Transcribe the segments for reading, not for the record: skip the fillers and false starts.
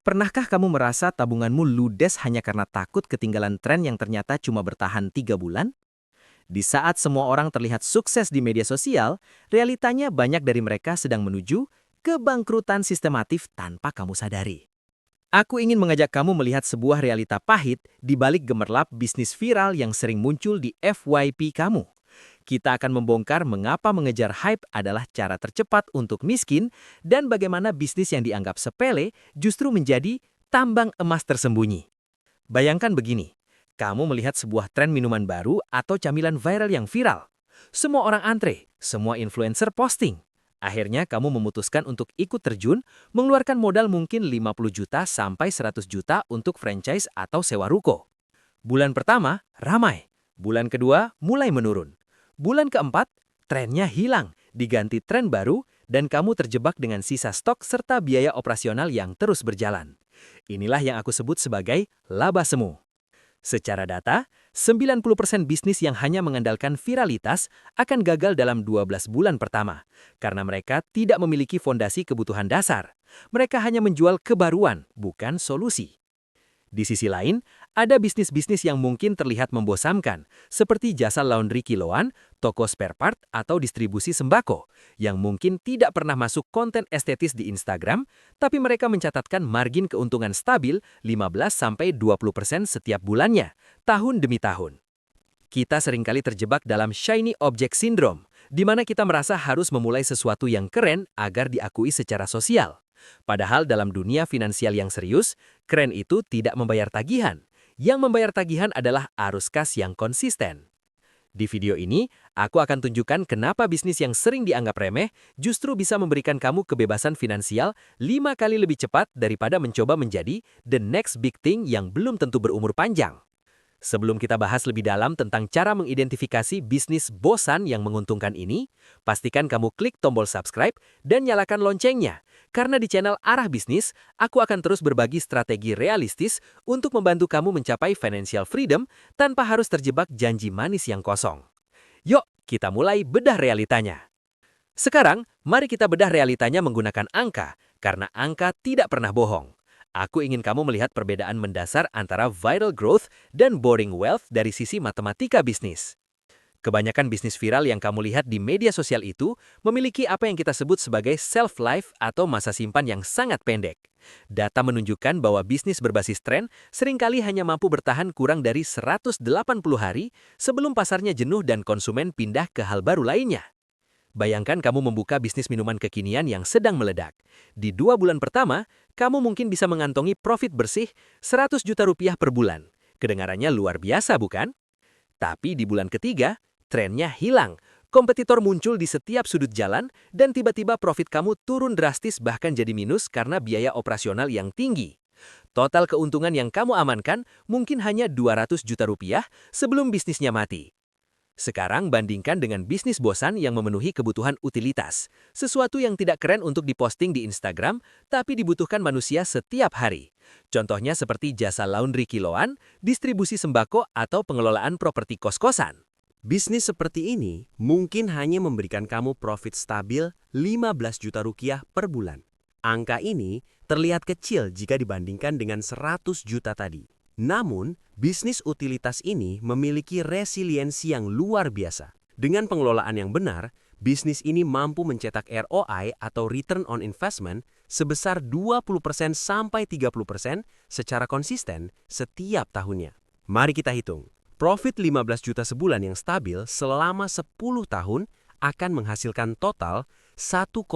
Pernahkah kamu merasa tabunganmu ludes hanya karena takut ketinggalan tren yang ternyata cuma bertahan 3 bulan? Di saat semua orang terlihat sukses di media sosial, realitanya banyak dari mereka sedang menuju kebangkrutan sistematif tanpa kamu sadari. Aku ingin mengajak kamu melihat sebuah realita pahit di balik gemerlap bisnis viral yang sering muncul di FYP kamu. Kita akan membongkar mengapa mengejar hype adalah cara tercepat untuk miskin dan bagaimana bisnis yang dianggap sepele justru menjadi tambang emas tersembunyi. Bayangkan begini, kamu melihat sebuah tren minuman baru atau camilan viral yang viral. Semua orang antre, semua influencer posting. Akhirnya kamu memutuskan untuk ikut terjun, mengeluarkan modal mungkin 50 juta sampai 100 juta untuk franchise atau sewa ruko. Bulan pertama, ramai. Bulan kedua, mulai menurun. Bulan keempat, trennya hilang, diganti tren baru, dan kamu terjebak dengan sisa stok serta biaya operasional yang terus berjalan. Inilah yang aku sebut sebagai laba semu. Secara data, 90% bisnis yang hanya mengandalkan viralitas akan gagal dalam 12 bulan pertama, karena mereka tidak memiliki fondasi kebutuhan dasar. Mereka hanya menjual kebaruan, bukan solusi. Di sisi lain, ada bisnis-bisnis yang mungkin terlihat membosankan, seperti jasa laundry kiloan, toko spare part, atau distribusi sembako, yang mungkin tidak pernah masuk konten estetis di Instagram, tapi mereka mencatatkan margin keuntungan stabil 15-20% setiap bulannya, tahun demi tahun. Kita seringkali terjebak dalam shiny object syndrome, di mana kita merasa harus memulai sesuatu yang keren agar diakui secara sosial. Padahal dalam dunia finansial yang serius, keren itu tidak membayar tagihan. Yang membayar tagihan adalah arus kas yang konsisten. Di video ini, aku akan tunjukkan kenapa bisnis yang sering dianggap remeh justru bisa memberikan kamu kebebasan finansial 5 kali lebih cepat daripada mencoba menjadi the next big thing yang belum tentu berumur panjang. Sebelum kita bahas lebih dalam tentang cara mengidentifikasi bisnis bosan yang menguntungkan ini, pastikan kamu klik tombol subscribe dan nyalakan loncengnya. Karena di channel Arah Bisnis, aku akan terus berbagi strategi realistis untuk membantu kamu mencapai financial freedom tanpa harus terjebak janji manis yang kosong. Yuk, kita mulai bedah realitanya. Sekarang, mari kita bedah realitanya menggunakan angka, karena angka tidak pernah bohong. Aku ingin kamu melihat perbedaan mendasar antara viral growth dan boring wealth dari sisi matematika bisnis. Kebanyakan bisnis viral yang kamu lihat di media sosial itu memiliki apa yang kita sebut sebagai shelf life atau masa simpan yang sangat pendek. Data menunjukkan bahwa bisnis berbasis tren seringkali hanya mampu bertahan kurang dari 180 hari sebelum pasarnya jenuh dan konsumen pindah ke hal baru lainnya. Bayangkan kamu membuka bisnis minuman kekinian yang sedang meledak. Di 2 bulan pertama, kamu mungkin bisa mengantongi profit bersih 100 juta rupiah per bulan. Kedengarannya luar biasa, bukan? Tapi di bulan ketiga, trennya hilang. Kompetitor muncul di setiap sudut jalan, dan tiba-tiba profit kamu turun drastis bahkan jadi minus karena biaya operasional yang tinggi. Total keuntungan yang kamu amankan mungkin hanya 200 juta rupiah sebelum bisnisnya mati. Sekarang bandingkan dengan bisnis bosan yang memenuhi kebutuhan utilitas. Sesuatu yang tidak keren untuk diposting di Instagram, tapi dibutuhkan manusia setiap hari. Contohnya seperti jasa laundry kiloan, distribusi sembako, atau pengelolaan properti kos-kosan. Bisnis seperti ini mungkin hanya memberikan kamu profit stabil 15 juta rupiah per bulan. Angka ini terlihat kecil jika dibandingkan dengan 100 juta tadi. Namun, bisnis utilitas ini memiliki resiliensi yang luar biasa. Dengan pengelolaan yang benar, bisnis ini mampu mencetak ROI atau Return on Investment sebesar 20% sampai 30% secara konsisten setiap tahunnya. Mari kita hitung. Profit 15 juta sebulan yang stabil selama 10 tahun akan menghasilkan total 1,8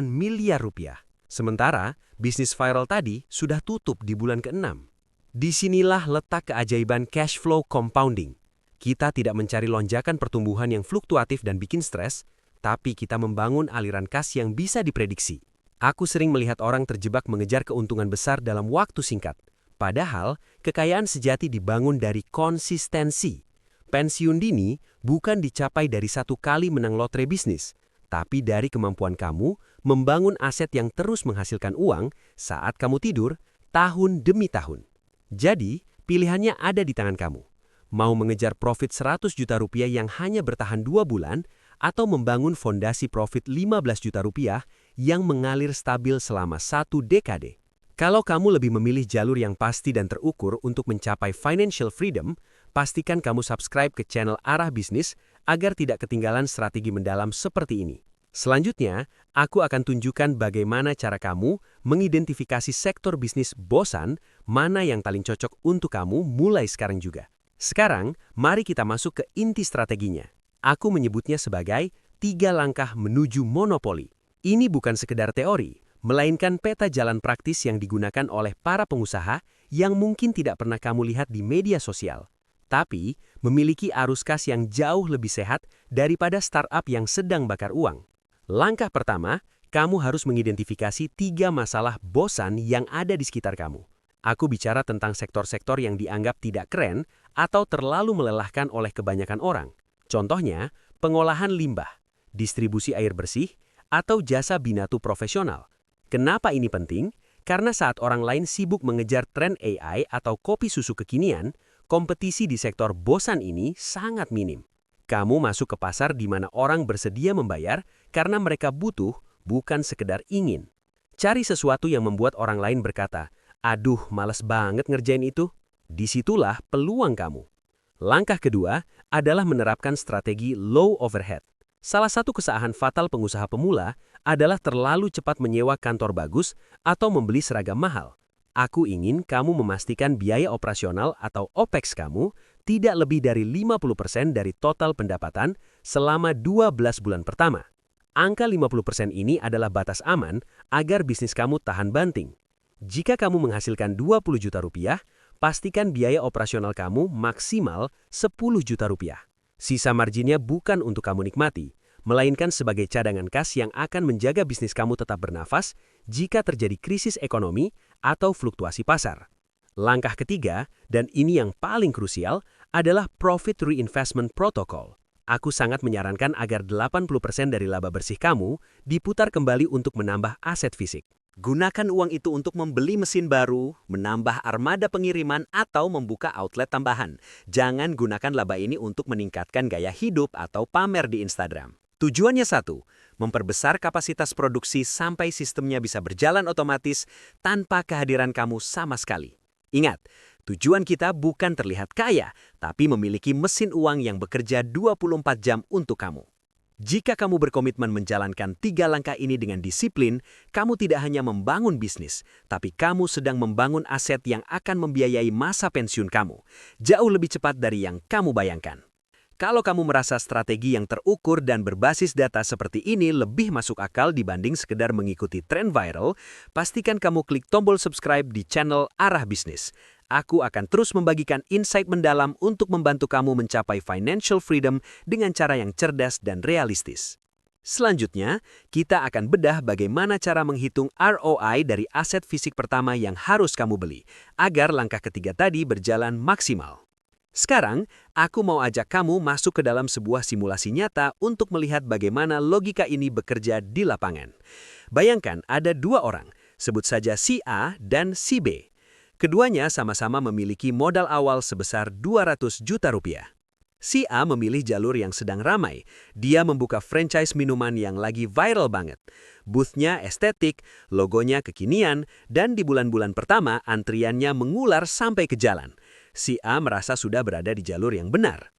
miliar rupiah. Sementara, bisnis viral tadi sudah tutup di bulan ke-6. Disinilah letak keajaiban cash flow compounding. Kita tidak mencari lonjakan pertumbuhan yang fluktuatif dan bikin stres, tapi kita membangun aliran kas yang bisa diprediksi. Aku sering melihat orang terjebak mengejar keuntungan besar dalam waktu singkat. Padahal, kekayaan sejati dibangun dari konsistensi. Pensiun dini bukan dicapai dari satu kali menang lotre bisnis, tapi dari kemampuan kamu membangun aset yang terus menghasilkan uang saat kamu tidur tahun demi tahun. Jadi, pilihannya ada di tangan kamu. Mau mengejar profit 100 juta rupiah yang hanya bertahan 2 bulan, atau membangun fondasi profit 15 juta rupiah yang mengalir stabil selama 1 dekade. Kalau kamu lebih memilih jalur yang pasti dan terukur untuk mencapai financial freedom, pastikan kamu subscribe ke channel Arah Bisnis agar tidak ketinggalan strategi mendalam seperti ini. Selanjutnya, aku akan tunjukkan bagaimana cara kamu mengidentifikasi sektor bisnis bosan mana yang paling cocok untuk kamu mulai sekarang juga. Sekarang, mari kita masuk ke inti strateginya. Aku menyebutnya sebagai 3 langkah menuju monopoli. Ini bukan sekedar teori, melainkan peta jalan praktis yang digunakan oleh para pengusaha yang mungkin tidak pernah kamu lihat di media sosial, tapi memiliki arus kas yang jauh lebih sehat daripada startup yang sedang bakar uang. Langkah pertama, kamu harus mengidentifikasi 3 masalah bosan yang ada di sekitar kamu. Aku bicara tentang sektor-sektor yang dianggap tidak keren atau terlalu melelahkan oleh kebanyakan orang. Contohnya, pengolahan limbah, distribusi air bersih, atau jasa binatu profesional. Kenapa ini penting? Karena saat orang lain sibuk mengejar tren AI atau kopi susu kekinian, kompetisi di sektor bosan ini sangat minim. Kamu masuk ke pasar di mana orang bersedia membayar karena mereka butuh, bukan sekedar ingin. Cari sesuatu yang membuat orang lain berkata, "Aduh, males banget ngerjain itu." Disitulah peluang kamu. Langkah kedua adalah menerapkan strategi low overhead. Salah satu kesalahan fatal pengusaha pemula adalah terlalu cepat menyewa kantor bagus atau membeli seragam mahal. Aku ingin kamu memastikan biaya operasional atau OPEX kamu tidak lebih dari 50% dari total pendapatan selama 12 bulan pertama. Angka 50% ini adalah batas aman agar bisnis kamu tahan banting. Jika kamu menghasilkan 20 juta rupiah, pastikan biaya operasional kamu maksimal 10 juta rupiah. Sisa marginnya bukan untuk kamu nikmati, melainkan sebagai cadangan kas yang akan menjaga bisnis kamu tetap bernafas jika terjadi krisis ekonomi atau fluktuasi pasar. Langkah ketiga, dan ini yang paling krusial, adalah Profit Reinvestment Protocol. Aku sangat menyarankan agar 80% dari laba bersih kamu diputar kembali untuk menambah aset fisik. Gunakan uang itu untuk membeli mesin baru, menambah armada pengiriman, atau membuka outlet tambahan. Jangan gunakan laba ini untuk meningkatkan gaya hidup atau pamer di Instagram. Tujuannya satu, memperbesar kapasitas produksi sampai sistemnya bisa berjalan otomatis tanpa kehadiran kamu sama sekali. Ingat, tujuan kita bukan terlihat kaya, tapi memiliki mesin uang yang bekerja 24 jam untuk kamu. Jika kamu berkomitmen menjalankan 3 langkah ini dengan disiplin, kamu tidak hanya membangun bisnis, tapi kamu sedang membangun aset yang akan membiayai masa pensiun kamu, jauh lebih cepat dari yang kamu bayangkan. Kalau kamu merasa strategi yang terukur dan berbasis data seperti ini lebih masuk akal dibanding sekedar mengikuti tren viral, pastikan kamu klik tombol subscribe di channel Arah Bisnis. Aku akan terus membagikan insight mendalam untuk membantu kamu mencapai financial freedom dengan cara yang cerdas dan realistis. Selanjutnya, kita akan bedah bagaimana cara menghitung ROI dari aset fisik pertama yang harus kamu beli, agar langkah ketiga tadi berjalan maksimal. Sekarang, aku mau ajak kamu masuk ke dalam sebuah simulasi nyata untuk melihat bagaimana logika ini bekerja di lapangan. Bayangkan ada 2 orang, sebut saja si A dan si B. Keduanya sama-sama memiliki modal awal sebesar 200 juta rupiah. Si A memilih jalur yang sedang ramai. Dia membuka franchise minuman yang lagi viral banget. Booth-nya estetik, logonya kekinian, dan di bulan-bulan pertama antriannya mengular sampai ke jalan. Si A merasa sudah berada di jalur yang benar.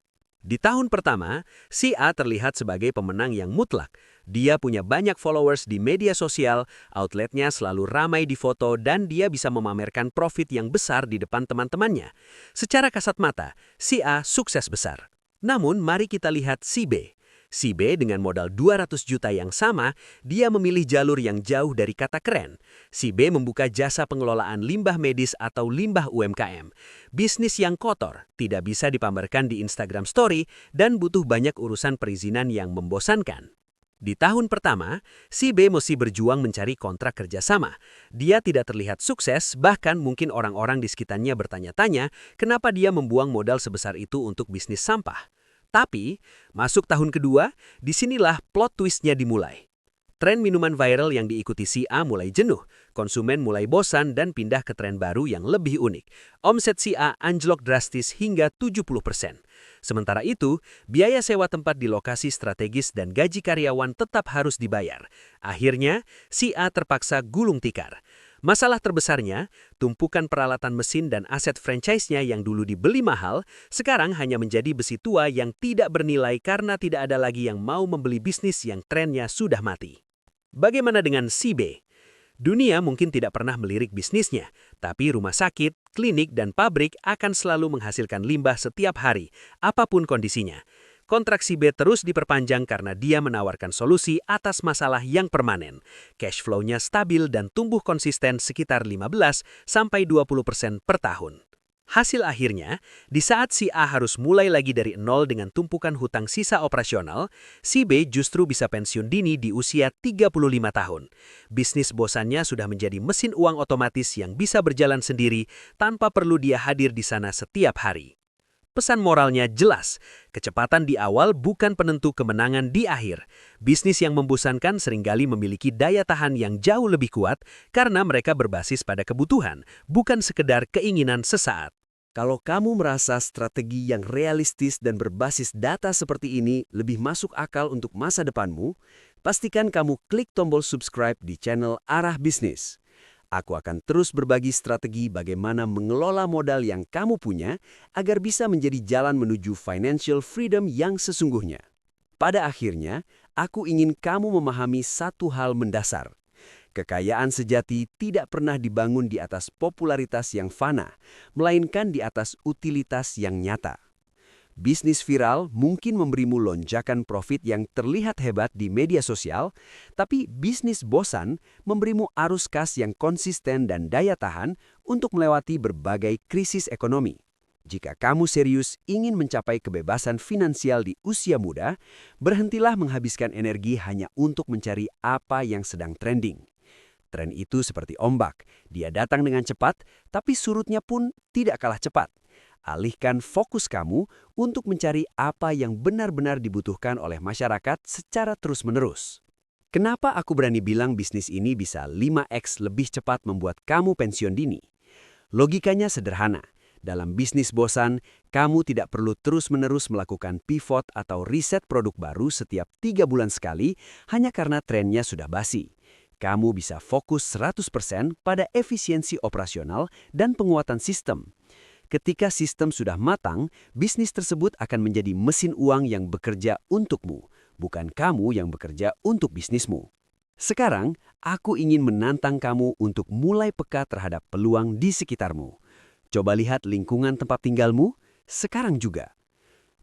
Di tahun pertama, si A terlihat sebagai pemenang yang mutlak. Dia punya banyak followers di media sosial, outletnya selalu ramai di foto, dan dia bisa memamerkan profit yang besar di depan teman-temannya. Secara kasat mata, si A sukses besar. Namun, mari kita lihat si B. Si B dengan modal 200 juta yang sama, dia memilih jalur yang jauh dari kata keren. Si B membuka jasa pengelolaan limbah medis atau limbah UMKM. Bisnis yang kotor, tidak bisa dipamerkan di Instagram Story, dan butuh banyak urusan perizinan yang membosankan. Di tahun pertama, si B mesti berjuang mencari kontrak kerjasama. Dia tidak terlihat sukses, bahkan mungkin orang-orang di sekitarnya bertanya-tanya kenapa dia membuang modal sebesar itu untuk bisnis sampah. Tapi, masuk tahun kedua, disinilah plot twist-nya dimulai. Tren minuman viral yang diikuti si A mulai jenuh, konsumen mulai bosan dan pindah ke tren baru yang lebih unik. Omset si A anjlok drastis hingga 70%. Sementara itu, biaya sewa tempat di lokasi strategis dan gaji karyawan tetap harus dibayar. Akhirnya, si A terpaksa gulung tikar. Masalah terbesarnya, tumpukan peralatan mesin dan aset franchise-nya yang dulu dibeli mahal, sekarang hanya menjadi besi tua yang tidak bernilai karena tidak ada lagi yang mau membeli bisnis yang trennya sudah mati. Bagaimana dengan CB? Dunia mungkin tidak pernah melirik bisnisnya, tapi rumah sakit, klinik, dan pabrik akan selalu menghasilkan limbah setiap hari, apapun kondisinya. Kontrak CB terus diperpanjang karena dia menawarkan solusi atas masalah yang permanen. Cash flow-nya stabil dan tumbuh konsisten sekitar 15-20% per tahun. Hasil akhirnya, di saat si A harus mulai lagi dari nol dengan tumpukan hutang sisa operasional, si B justru bisa pensiun dini di usia 35 tahun. Bisnis bosannya sudah menjadi mesin uang otomatis yang bisa berjalan sendiri tanpa perlu dia hadir di sana setiap hari. Pesan moralnya jelas, kecepatan di awal bukan penentu kemenangan di akhir. Bisnis yang membosankan seringkali memiliki daya tahan yang jauh lebih kuat karena mereka berbasis pada kebutuhan, bukan sekedar keinginan sesaat. Kalau kamu merasa strategi yang realistis dan berbasis data seperti ini lebih masuk akal untuk masa depanmu, pastikan kamu klik tombol subscribe di channel Arah Bisnis. Aku akan terus berbagi strategi bagaimana mengelola modal yang kamu punya agar bisa menjadi jalan menuju financial freedom yang sesungguhnya. Pada akhirnya, aku ingin kamu memahami satu hal mendasar. Kekayaan sejati tidak pernah dibangun di atas popularitas yang fana, melainkan di atas utilitas yang nyata. Bisnis viral mungkin memberimu lonjakan profit yang terlihat hebat di media sosial, tapi bisnis bosan memberimu arus kas yang konsisten dan daya tahan untuk melewati berbagai krisis ekonomi. Jika kamu serius ingin mencapai kebebasan finansial di usia muda, berhentilah menghabiskan energi hanya untuk mencari apa yang sedang trending. Tren itu seperti ombak, dia datang dengan cepat, tapi surutnya pun tidak kalah cepat. Alihkan fokus kamu untuk mencari apa yang benar-benar dibutuhkan oleh masyarakat secara terus-menerus. Kenapa aku berani bilang bisnis ini bisa 5x lebih cepat membuat kamu pensiun dini? Logikanya sederhana. Dalam bisnis bosan, kamu tidak perlu terus-menerus melakukan pivot atau riset produk baru setiap 3 bulan sekali hanya karena trennya sudah basi. Kamu bisa fokus 100% pada efisiensi operasional dan penguatan sistem. Ketika sistem sudah matang, bisnis tersebut akan menjadi mesin uang yang bekerja untukmu, bukan kamu yang bekerja untuk bisnismu. Sekarang, aku ingin menantang kamu untuk mulai peka terhadap peluang di sekitarmu. Coba lihat lingkungan tempat tinggalmu sekarang juga.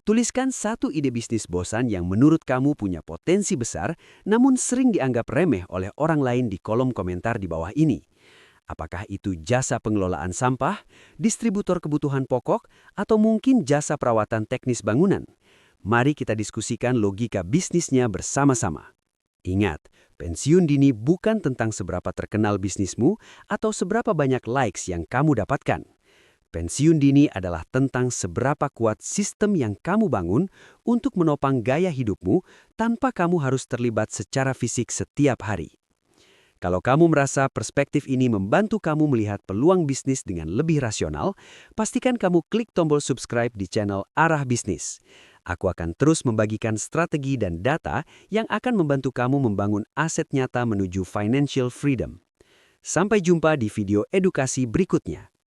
Tuliskan satu ide bisnis bosan yang menurut kamu punya potensi besar, namun sering dianggap remeh oleh orang lain di kolom komentar di bawah ini. Apakah itu jasa pengelolaan sampah, distributor kebutuhan pokok, atau mungkin jasa perawatan teknis bangunan? Mari kita diskusikan logika bisnisnya bersama-sama. Ingat, pensiun dini bukan tentang seberapa terkenal bisnismu atau seberapa banyak likes yang kamu dapatkan. Pensiun dini adalah tentang seberapa kuat sistem yang kamu bangun untuk menopang gaya hidupmu tanpa kamu harus terlibat secara fisik setiap hari. Kalau kamu merasa perspektif ini membantu kamu melihat peluang bisnis dengan lebih rasional, pastikan kamu klik tombol subscribe di channel Arah Bisnis. Aku akan terus membagikan strategi dan data yang akan membantu kamu membangun aset nyata menuju financial freedom. Sampai jumpa di video edukasi berikutnya.